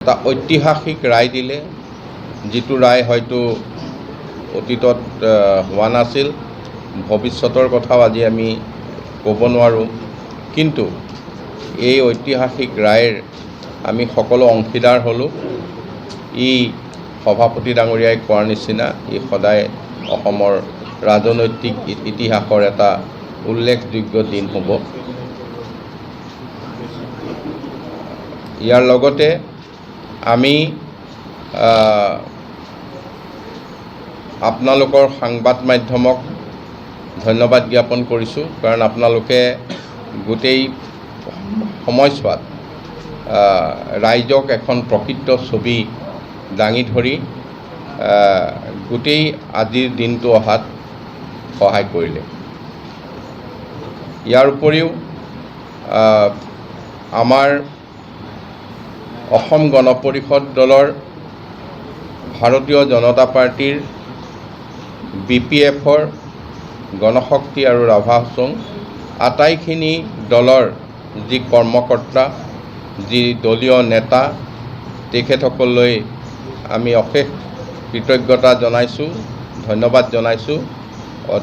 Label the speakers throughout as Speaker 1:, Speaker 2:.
Speaker 1: এটা ঐতিহাসিক ৰায় দিলে, যিটো ৰায় হয়তো অতীতত হোৱা নাছিল। ভৱিষ্যতৰ কথাও আজি আমি ক'ব নোৱাৰোঁ, কিন্তু এই ঐতিহাসিক ৰায়ৰ আমি সকলো অংশীদাৰ হ'লোঁ। ই সভাপতি ডাঙৰীয়াই কোৱাৰ নিচিনা ই সদায় অসমৰ ৰাজনৈতিক ইতিহাসৰ এটা উল্লেখযোগ্য দিন হ'ব। ইয়াৰ লগতে আমি আপোনালোকৰ সংবাদ মাধ্যমক ধন্যবাদ জ্ঞাপন কৰিছোঁ, কাৰণ আপোনালোকে গোটেই সময়ছোৱাত ৰাইজক এখন প্ৰকৃত ছবি দাঙি ধৰি গোটেই আজিৰ দিনটো অহাত সহায় কৰিলে। ইয়াৰ উপৰিও আমাৰ অসম গণ পৰিষদ দলৰ, ভাৰতীয় জনতা পাৰ্টীৰ, BPFৰ, গণশক্তি আৰু ৰাভা সংঘ আটাইখিনি দলৰ যি কৰ্মকৰ্তা, যি দলীয় নেতা, তেখেতসকললৈ আমি অশেষ কৃতজ্ঞতা জনাইছোঁ, ধন্যবাদ জনাইছোঁ।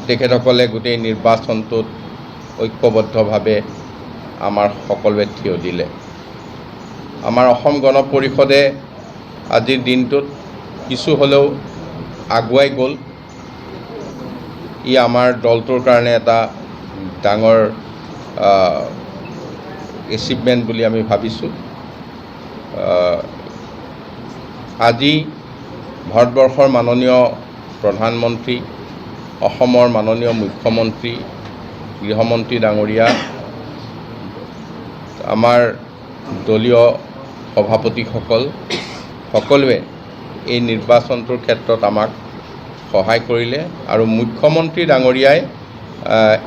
Speaker 1: তেখেতসকলে গোটেই নিৰ্বাচনটোত ঐক্যবদ্ধভাৱে আমাৰ সকলোৱে থিয় দিলে। আমাৰ অসম গণ পৰিষদে আজিৰ দিনটোত কিছু হ'লেও আগুৱাই গ'ল। ই আমাৰ দলটোৰ কাৰণে এটা ডাঙৰ এচিভমেণ্ট বুলি আমি ভাবিছোঁ। আজি ভাৰতবৰ্ষৰ মাননীয় প্ৰধানমন্ত্ৰী, অসমৰ মাননীয় মুখ্যমন্ত্ৰী, গৃহমন্ত্ৰী ডাঙৰীয়া, আমাৰ দলীয় সভাপতিসকল সকলোৱে এই নিৰ্বাচনটোৰ ক্ষেত্ৰত আমাক সহায় কৰিলে, আৰু মুখ্যমন্ত্ৰী ডাঙৰীয়াই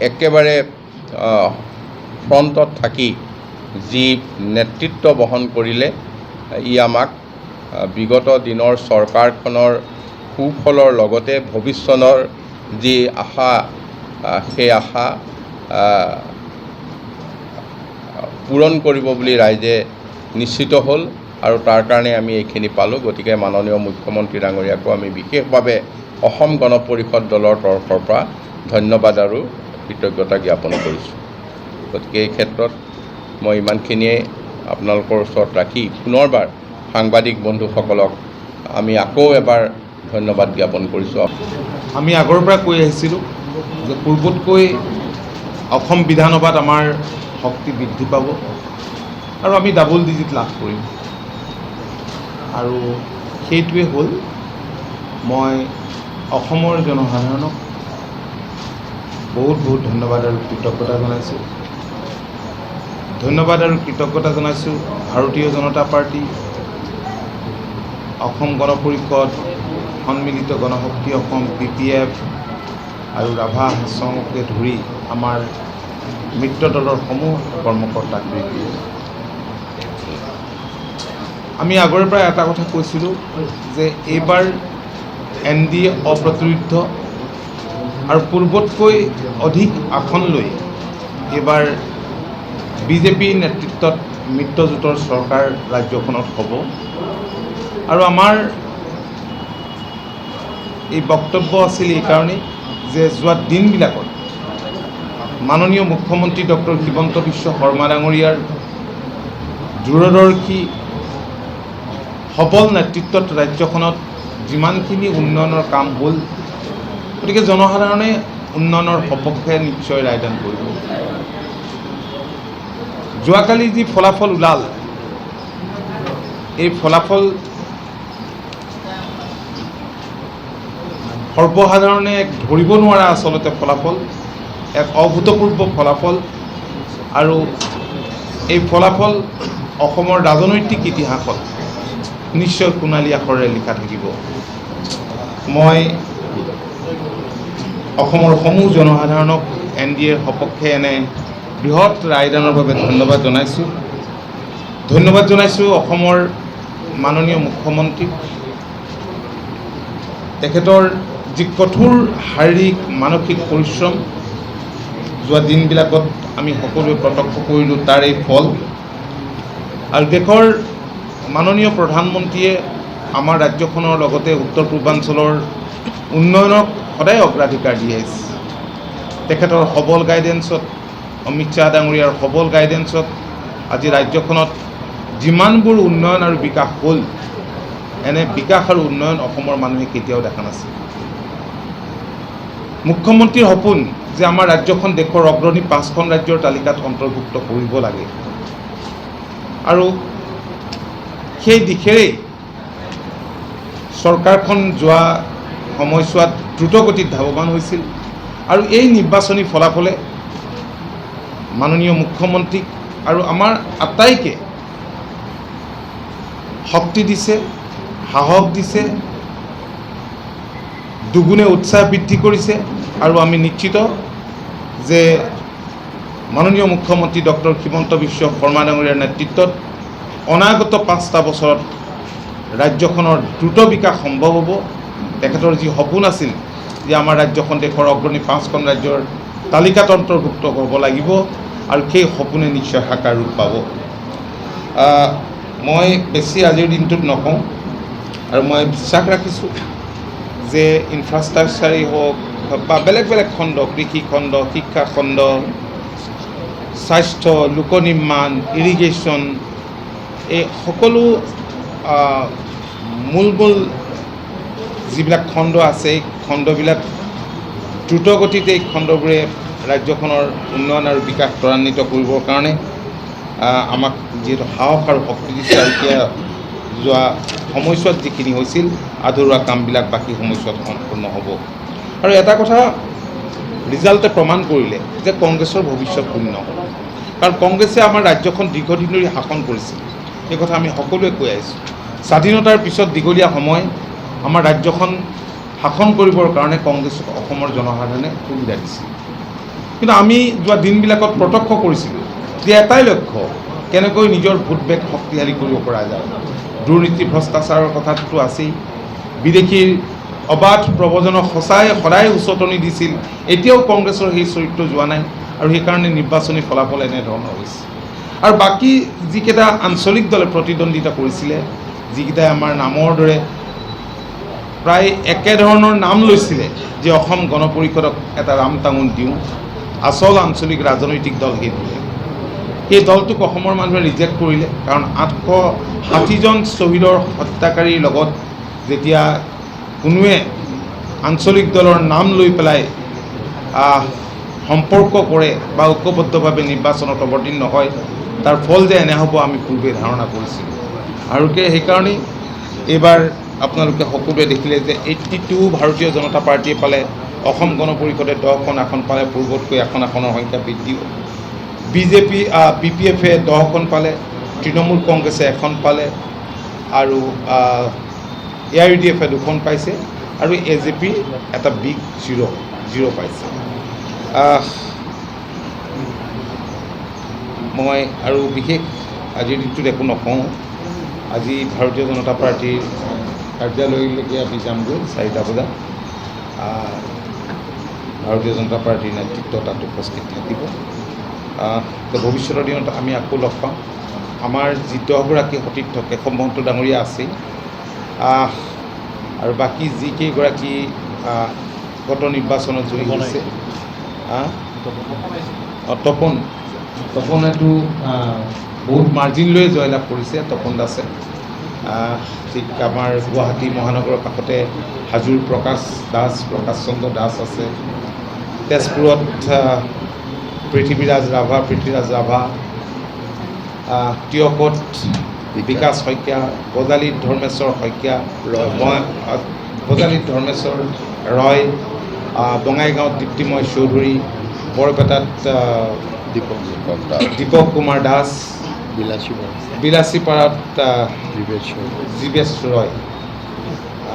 Speaker 1: একেবাৰে ফ্ৰণ্টত থাকি যি নেতৃত্ব বহন কৰিলে, ই আমাক বিগত দিনৰ চৰকাৰখনৰ সুফলৰ লগতে ভৱিষ্যতৰ যি আশা, সেই আশা পূৰণ কৰিব বুলি ৰাইজে নিশ্চিত হ'ল, আৰু তাৰ কাৰণে আমি এইখিনি পালোঁ। গতিকে মাননীয় মুখ্যমন্ত্ৰী ডাঙৰীয়াকো আমি বিশেষভাৱে অসম গণ পৰিষদ দলৰ তৰফৰ পৰা ধন্যবাদ আৰু কৃতজ্ঞতা জ্ঞাপন কৰিছোঁ। গতিকে এই ক্ষেত্ৰত মই ইমানখিনিয়ে আপোনালোকৰ ওচৰত ৰাখি পুনৰবাৰ সাংবাদিক বন্ধুসকলক আমি আকৌ এবাৰ ধন্যবাদ জ্ঞাপন কৰিছোঁ।
Speaker 2: আমি আগৰ পৰা কৈ আহিছিলোঁ যে পূৰ্বতকৈ অসম বিধানসভাত আমাৰ শক্তি বৃদ্ধি পাব আৰু আমি ডাবল ডিজিট লাভ কৰিম, আৰু সেইটোৱে হ'ল। মই অসমৰ জনসাধাৰণক বহুত বহুত ধন্যবাদ আৰু কৃতজ্ঞতা জনাইছোঁ। ধন্যবাদ আৰু কৃতজ্ঞতা জনাইছোঁ ভাৰতীয় জনতা পাৰ্টী, অসম গণ পৰিষদ, সন্মিলিত গণশক্তি অসম, BPF আৰু ৰাভা সংঘকে ধৰি আমাৰ মিত্ৰ দলৰ সমূহ কৰ্মকৰ্তাক। আমি আগৰে পৰা এটা কথা কৈছিলোঁ যে এইবাৰ NDA অপ্ৰতিৰোধ আৰু পূৰ্বতকৈ অধিক আসন লৈ এইবাৰ BJP নেতৃত্বত মিত্ৰজোঁটৰ চৰকাৰ ৰাজ্যখনত হ'ব। আৰু আমাৰ এই বক্তব্য আছিল এইকাৰণেই যে যোৱা দিনবিলাকত মাননীয় মুখ্যমন্ত্ৰী ডক্টৰ হিমন্ত বিশ্ব শৰ্মা ডাঙৰীয়াৰ দূৰদৰ্শী সবল নেতৃত্বত ৰাজ্যখনত যিমানখিনি উন্নয়নৰ কাম হ'ল, গতিকে জনসাধাৰণে উন্নয়নৰ সপক্ষে নিশ্চয় ৰায়দান কৰিব। যোৱাকালি যি ফলাফল ওলাল, এই ফলাফল সৰ্বসাধাৰণে এক ধৰিব নোৱাৰা আচলতে ফলাফল, এক অভূতপূৰ্ব ফলাফল, আৰু এই ফলাফল অসমৰ ৰাজনৈতিক ইতিহাসত নিশ্চয় সোণালী আখৰেৰে লিখা থাকিব। মই অসমৰ সমূহ জনসাধাৰণক NDAৰ সপক্ষে এনে বৃহৎ ৰায়দানৰ বাবে ধন্যবাদ জনাইছোঁ। ধন্যবাদ জনাইছোঁ অসমৰ মাননীয় মুখ্যমন্ত্ৰীক। তেখেতৰ যি কঠোৰ শাৰীৰিক মানসিক পৰিশ্ৰম যোৱা দিনবিলাকত আমি সকলোৱে প্ৰত্যক্ষ কৰিলোঁ, তাৰ এই ফল। আৰু দেশৰ মাননীয় প্ৰধানমন্ত্ৰীয়ে আমাৰ ৰাজ্যখনৰ লগতে উত্তৰ পূৰ্বাঞ্চলৰ উন্নয়নক সদায় অগ্ৰাধিকাৰ দি আহিছে। তেখেতৰ সবল গাইডেন্সত, অমিত শ্বাহ ডাঙৰীয়াৰ সবল গাইডেন্সত আজি ৰাজ্যখনত যিমানবোৰ উন্নয়ন আৰু বিকাশ হ'ল, এনে বিকাশ আৰু উন্নয়ন অসমৰ মানুহে কেতিয়াও দেখা নাছিল। মুখ্যমন্ত্ৰীৰ সপোন যে আমাৰ ৰাজ্যখন দেশৰ অগ্ৰণী 5খন ৰাজ্যৰ তালিকাত অন্তৰ্ভুক্ত কৰিব লাগে, আৰু সেই দিশেৰেই চৰকাৰখন যোৱা সময়ছোৱাত দ্ৰুতগতিত ধাৱমান হৈছিল। আৰু এই নিৰ্বাচনী ফলাফলে মাননীয় মুখ্যমন্ত্ৰীক আৰু আমাৰ আটাইকে শক্তি দিছে, সাহস দিছে, দুগুণে উৎসাহ বৃদ্ধি কৰিছে। আৰু আমি নিশ্চিত যে মাননীয় মুখ্যমন্ত্ৰী ডক্টৰ হিমন্ত বিশ্ব শৰ্মা ডাঙৰীয়াৰ নেতৃত্বত অনাগত 5টা বছৰত ৰাজ্যখনৰ দ্ৰুত বিকাশ সম্ভৱ হ'ব। তেখেতৰ যি সপোন আছিল যে আমাৰ ৰাজ্যখন দেশৰ অগ্ৰণী 5খন ৰাজ্যৰ তালিকাত অন্তৰ্ভুক্ত হ'ব লাগিব, আৰু সেই সপোনে নিশ্চয় সাকাৰ ৰূপ পাব। মই বেছি আজিৰ দিনটোত নকওঁ, আৰু মই বিশ্বাস ৰাখিছোঁ যে ইনফ্ৰাষ্ট্ৰাকচাৰেই হওক বা বেলেগ বেলেগ খণ্ড, কৃষি খণ্ড, শিক্ষা খণ্ড, স্বাস্থ্য, লোক নিৰ্মাণ, ইৰিগেশ্যন, এই সকলো মূল যিবিলাক খণ্ড আছে, এই খণ্ডবিলাক দ্ৰুতগতিতে এই খণ্ডবোৰে ৰাজ্যখনৰ উন্নয়ন আৰু বিকাশ ত্বৰান্বিত কৰিবৰ কাৰণে আমাক যিহেতু সাহস আৰু শক্তি দিছে। আৰু এতিয়া যোৱা সময়ছোৱাত যিখিনি হৈছিল, আধৰুৱা কামবিলাক বাকী সময়ছোৱাত সম্পূৰ্ণ হ'ব। আৰু এটা কথা ৰিজাল্টে প্ৰমাণ কৰিলে যে কংগ্ৰেছৰ ভৱিষ্যত শূন্য হ'ব, কাৰণ কংগ্ৰেছে আমাৰ ৰাজ্যখন দীৰ্ঘদিন ধৰি শাসন কৰিছিল। এই কথা আমি সকলোৱে কৈ আহিছোঁ। স্বাধীনতাৰ পিছত দীঘলীয়া সময় আমাৰ ৰাজ্যখন শাসন কৰিবৰ কাৰণে কংগ্ৰেছক অসমৰ জনসাধাৰণে সুবিধা দিছিল। কিন্তু আমি যোৱা দিনবিলাকত প্ৰত্যক্ষ কৰিছিলোঁ যে এটাই লক্ষ্য, কেনেকৈ নিজৰ ভোট বেংক শক্তিশালী কৰিব পৰা যায়। দুৰ্নীতি ভ্ৰষ্টাচাৰৰ কথাটোতো আছেই, বিদেশীৰ অবাধ প্ৰব্ৰজনক সদায় উচতনি দিছিল। এতিয়াও কংগ্ৰেছৰ সেই চৰিত্ৰ যোৱা নাই, আৰু সেইকাৰণে নিৰ্বাচনী ফলাফল এনেধৰণৰ হৈছে। আৰু বাকী যিকেইটা আঞ্চলিক দলে প্ৰতিদ্বন্দ্বিতা কৰিছিলে, যিকেইটাই আমাৰ নামৰ দৰে প্ৰায় একেধৰণৰ নাম লৈছিলে যে অসম গণ পৰিষদক এটা ৰামটাঙোন দিওঁ, আচল আঞ্চলিক ৰাজনৈতিক দল সেই দলটোক অসমৰ মানুহে ৰিজেক্ট কৰিলে। কাৰণ 860জন শ্বহীদৰ হত্যাকাৰীৰ লগত যেতিয়া কোনোৱে আঞ্চলিক দলৰ নাম লৈ পেলাই সম্পৰ্ক কৰে বা ঐক্যবদ্ধভাৱে নিৰ্বাচনত অৱতীৰ্ণ হয়, তাৰ ফল যে এনে হ'ব আমি পূৰ্বে ধাৰণা কৰিছিলোঁ। আৰু সেইকাৰণেই এইবাৰ আপোনালোকে সকলোৱে দেখিলে যে 82 ভাৰতীয় জনতা পাৰ্টীয়ে পালে, অসম গণ পৰিষদে 10খন আসন পালে, পূৰ্বতকৈ এখন আসনৰ সংখ্যা বৃদ্ধি হ'ল। BPF 10খন পালে, তৃণমূল কংগ্ৰেছে 1খন পালে, আৰু AIUDF 2খন পাইছে, আৰু AJP এটা বিগ জিৰ' পাইছে। মই আৰু বিশেষ আজিৰ দিনটোত একো নকওঁ। আজি ভাৰতীয় জনতা পাৰ্টীৰ কাৰ্যালয়লৈকে আমি যামগৈ 4টা বজাত। ভাৰতীয় জনতা পাৰ্টীৰ নেতৃত্ব তাত উপস্থিত থাকিব। ভৱিষ্যতৰ দিনত আমি আকৌ লগ পাম। আমাৰ যি 10গৰাকী সতীৰ্থ, কেশৱ মহন্ত ডাঙৰীয়া আছেই, আৰু বাকী যিকেইগৰাকী গত নিৰ্বাচনত জয়ী হৈছে, তপনেতো বহুত মাৰ্জিন লৈ জয়লাভ কৰিছে। তপন দাসে ঠিক আমাৰ গুৱাহাটী মহানগৰৰ কাষতে হাজোৰ প্ৰকাশ চন্দ্ৰ দাস আছে। তেজপুৰত পৃথ্বীৰাজ ৰাভা, টিয়কত বিকাশ শইকীয়া, বজালীত ধৰ্মেশ্বৰ শইকীয়া, ৰয়, বঙাইগাঁৱত দীপ্তিময় চৌধুৰী, বৰপেটাত দীপক কুমাৰ দাস, বিলাসীপাৰাত জীৱেশ ৰয়।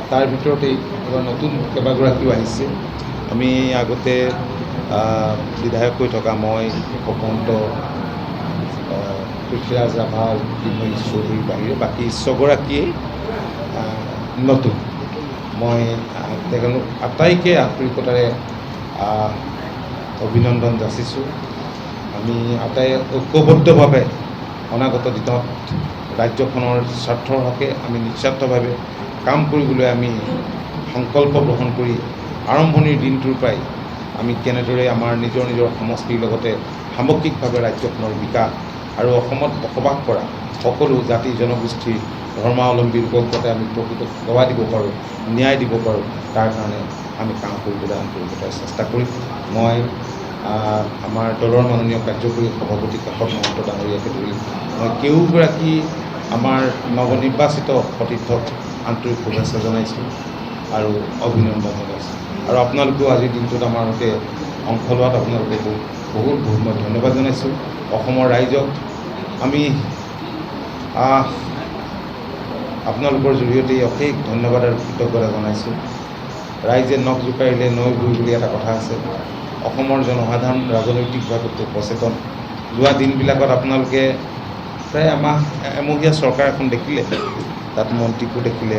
Speaker 2: তাৰ ভিতৰতেই এবাৰ নতুন কেইবাগৰাকীও আহিছে। আমি আগতে বিধায়ক হৈ থকা মই, অপন্ত, পৃথ্বীৰাজ ৰাভা, দীপ্তিময় চৌধুৰীৰ বাহিৰে বাকী 6গৰাকীয়েই নতুন। মই তেওঁলোক আটাইকে আন্তৰিকতাৰে অভিনন্দন যাচিছোঁ। আমি আটাই ঐক্যবদ্ধভাৱে অনাগত দিনত ৰাজ্যখনৰ স্বাৰ্থৰ হকে আমি নিস্বাৰ্থভাৱে কাম কৰিবলৈ আমি সংকল্প গ্ৰহণ কৰি আৰম্ভণিৰ দিনটোৰ পৰাই আমি কেনেদৰে আমাৰ নিজৰ সমষ্টিৰ লগতে সামগ্ৰিকভাৱে ৰাজ্যখনৰ বিকাশ আৰু অসমত বসবাস কৰা সকলো জাতি জনগোষ্ঠীৰ ধৰ্মাৱলম্বী লোকক যাতে আমি প্ৰকৃত সেৱা দিব পাৰোঁ, ন্যায় দিব পাৰোঁ, তাৰ কাৰণে আমি কাম কৰিবলৈ আন্তৰিকতাৰে চেষ্টা কৰিম। মই আমাৰ দলৰ মাননীয় কাৰ্যকৰী সভাপতি কাকত মহন্ত ডাঙৰীয়াকে ধৰি মই কেওগৰাকী আমাৰ নৱনিৰ্বাচিত সতীৰ্থক আন্তৰিক শুভেচ্ছা জনাইছোঁ আৰু অভিনন্দন জনাইছোঁ। আৰু আপোনালোকেও আজিৰ দিনটোত আমাৰ সৈতে অংশ লোৱাত আপোনালোককো বহুত মই ধন্যবাদ জনাইছোঁ। অসমৰ ৰাইজক আমি আপোনালোকৰ জৰিয়তে অশেষ ধন্যবাদ আৰু কৃতজ্ঞতা জনাইছোঁ। ৰাইজে নখ জোকাৰিলে নৈ বৈ বুলি এটা কথা আছে। অসমৰ জনসাধাৰণ ৰাজনৈতিকভাৱে খুব সচেতন। যোৱা দিনবিলাকত আপোনালোকে প্ৰায় এমহীয়া চৰকাৰ এখন দেখিলে, তাত মন্ত্ৰীকো দেখিলে,